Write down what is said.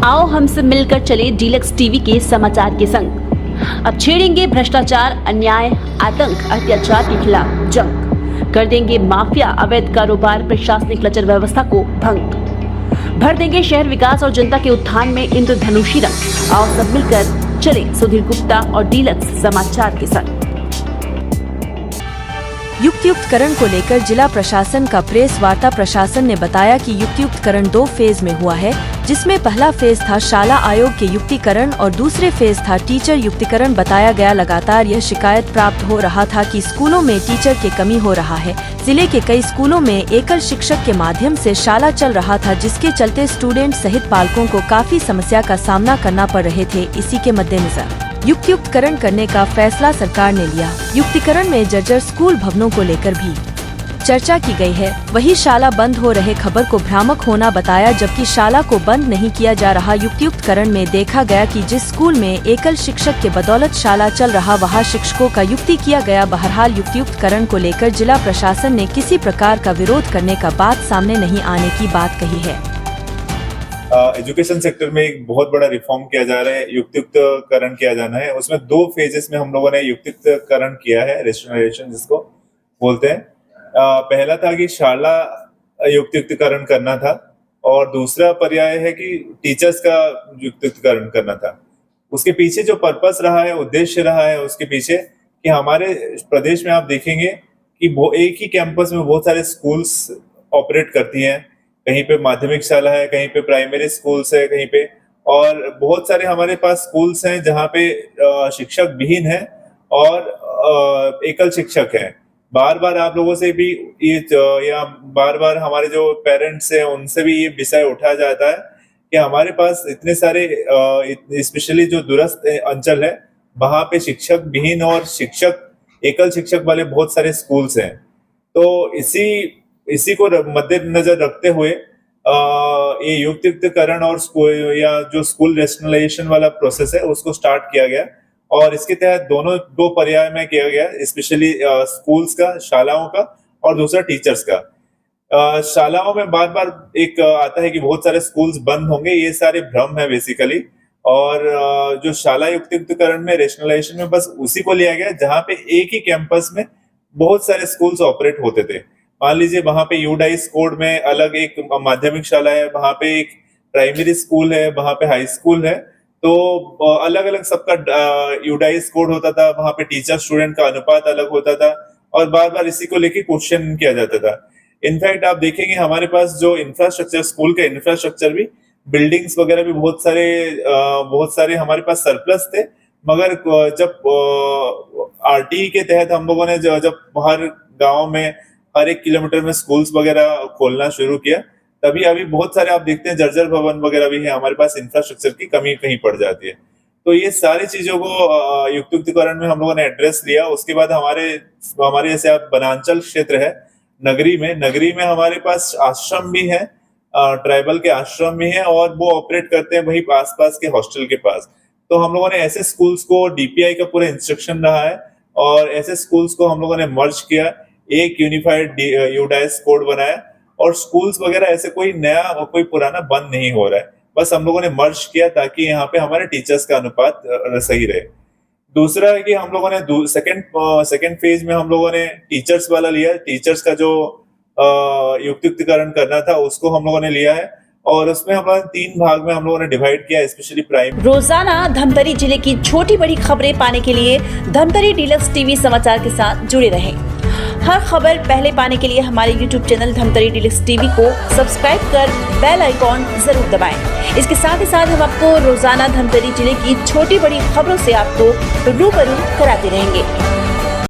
आओ हमसे मिलकर चले डीलक्स टीवी के समाचार के संग। अब छेड़ेंगे भ्रष्टाचार, अन्याय, आतंक, अत्याचार के खिलाफ जंग। कर देंगे माफिया, अवैध कारोबार, प्रशासनिक लचर व्यवस्था को भंग। भर देंगे शहर विकास और जनता के उत्थान में इंद्रधनुषी रंग। आओ सब मिलकर चले सुधीर गुप्ता और डीलक्स समाचार के संग। युक्तियुक्तकरण को लेकर जिला प्रशासन का प्रेस वार्ता। प्रशासन ने बताया कि युक्तियुक्तकरण 2 फेज में हुआ है, जिसमें पहला फेज था शाला आयोग के युक्तिकरण और दूसरे फेज था टीचर युक्तिकरण। बताया गया लगातार यह शिकायत प्राप्त हो रहा था कि स्कूलों में टीचर की कमी हो रहा है। जिले के कई स्कूलों में एकल शिक्षक के माध्यम से शाला चल रहा था, जिसके चलते स्टूडेंट सहित पालकों को काफी समस्या का सामना करना पड़ रहे थे। इसी के मद्देनजर युक्तियुक्तकरण करने का फैसला सरकार ने लिया। युक्तिकरण में जर्जर स्कूल भवनों को लेकर भी चर्चा की गई है। वही शाला बंद हो रहे खबर को भ्रामक होना बताया, जबकि शाला को बंद नहीं किया जा रहा। युक्तियुक्तकरण में देखा गया कि जिस स्कूल में एकल शिक्षक के बदौलत शाला चल रहा, वहां शिक्षकों का युक्ति किया गया। बहरहाल युक्तियुक्तकरण को लेकर जिला प्रशासन ने किसी प्रकार का विरोध करने का बात सामने नहीं आने की बात कही है। एजुकेशन सेक्टर में एक बहुत बड़ा रिफॉर्म किया जा रहा है, युक्तियुक्तकरण किया जाना है। उसमें 2 फेजेस में हम लोगों ने युक्तियुक्तकरण किया है, रेशनलाइजेशन जिसको बोलते हैं। पहला था कि शाला युक्तियुक्तकरण करना था और दूसरा पर्याय है कि टीचर्स का युक्तियुक्तकरण करना था। उसके पीछे जो पर्पस रहा है, उद्देश्य रहा है उसके पीछे, कि हमारे प्रदेश में आप देखेंगे कि एक ही कैंपस में बहुत सारे स्कूल्स ऑपरेट करती हैं। कहीं पे माध्यमिक शाला है, कहीं पे प्राइमरी स्कूल्स है, कहीं पे, और बहुत सारे हमारे पास स्कूल्स हैं जहाँ पे शिक्षक विहीन है और एकल शिक्षक है। बार बार आप लोगों से भी ये या बार बार हमारे जो पेरेंट्स हैं उनसे भी ये विषय उठाया जाता है कि हमारे पास इतने सारे स्पेशली जो दूरस्थ अंचल है वहाँ पे शिक्षक विहीन और एकल शिक्षक वाले बहुत सारे स्कूल्स हैं। तो इसी को मद्देनजर रखते हुए ये युक्तियुक्तकरण और जो स्कूल रेशनलाइजेशन वाला प्रोसेस है उसको स्टार्ट किया गया और इसके तहत 2 पर्याय में किया गया, स्पेशली स्कूल्स का, शालाओं का, और दूसरा टीचर्स का। शालाओं में बार बार एक आता है कि बहुत सारे स्कूल्स बंद होंगे, ये सारे भ्रम है बेसिकली। और जो शाला युक्तियुक्तकरण में, रेशनलाइजेशन में, बस उसी को लिया गया जहाँ पे एक ही कैंपस में बहुत सारे स्कूल्स ऑपरेट होते थे। मान लीजिए वहां पे यूडाइस कोड में अलग एक माध्यमिक शाला है, वहां पे एक प्राइमरी स्कूल है, वहां पे हाई स्कूल है, तो अलग अलग सबका यूडाइस कोड होता था। वहां पे टीचर स्टूडेंट का अनुपात अलग होता था और बार बार इसी को लेके क्वेश्चन किया जाता था। इनफैक्ट आप देखेंगे हमारे पास जो इंफ्रास्ट्रक्चर, स्कूल का इंफ्रास्ट्रक्चर भी, बिल्डिंग्स वगैरह भी बहुत सारे हमारे पास सरप्लस थे। मगर जब आरटी के तहत हम लोगों ने जब बाहर गाँव में हर 1 किलोमीटर में स्कूल्स वगैरह खोलना शुरू किया, तभी अभी बहुत सारे आप देखते हैं जर्जर भवन वगैरह भी है। हमारे पास इंफ्रास्ट्रक्चर की कमी कहीं पड़ जाती है। तो ये सारी चीजों को युक्तियुक्तकरण में हम लोगों ने एड्रेस लिया। उसके बाद हमारे जैसे आप वनांचल क्षेत्र है, नगरी में हमारे पास आश्रम भी है, ट्राइबल के आश्रम भी है और वो ऑपरेट करते हैं वही आसपास के हॉस्टल के पास। तो हम लोगों ने ऐसे स्कूल्स को, डीपीआई का पूरा इंस्ट्रक्शन रहा है और ऐसे स्कूल्स को हम लोगों ने मर्ज किया, एक यूनिफाइड यूडाइस कोड बनाया और स्कूल्स वगैरह ऐसे कोई नया और कोई पुराना बंद नहीं हो रहा है। बस हम लोगों ने मर्ज किया ताकि यहाँ पे हमारे टीचर्स का अनुपात सही रहे। दूसरा है कि हम लोगों ने सेकंड फेज में हम लोगों ने टीचर्स वाला लिया। टीचर्स का जो युक्तियुक्तकरण करना था उसको हम लोगों ने लिया है और उसमें हमारे 3 भाग में हम लोगों ने डिवाइड किया, स्पेशली प्राइम। रोजाना धमतरी जिले की छोटी बड़ी खबरें पाने के लिए धमतरी डीलक्स टीवी समाचार के साथ जुड़े रहें। हर खबर पहले पाने के लिए हमारे YouTube channel Dhamtari deluxe TV को सब्सक्राइब कर बेल आइकॉन जरूर दबाएं। इसके साथ ही साथ हम आपको रोजाना धमतरी जिले की छोटी बड़ी खबरों से आपको रूबरू कराते रहेंगे।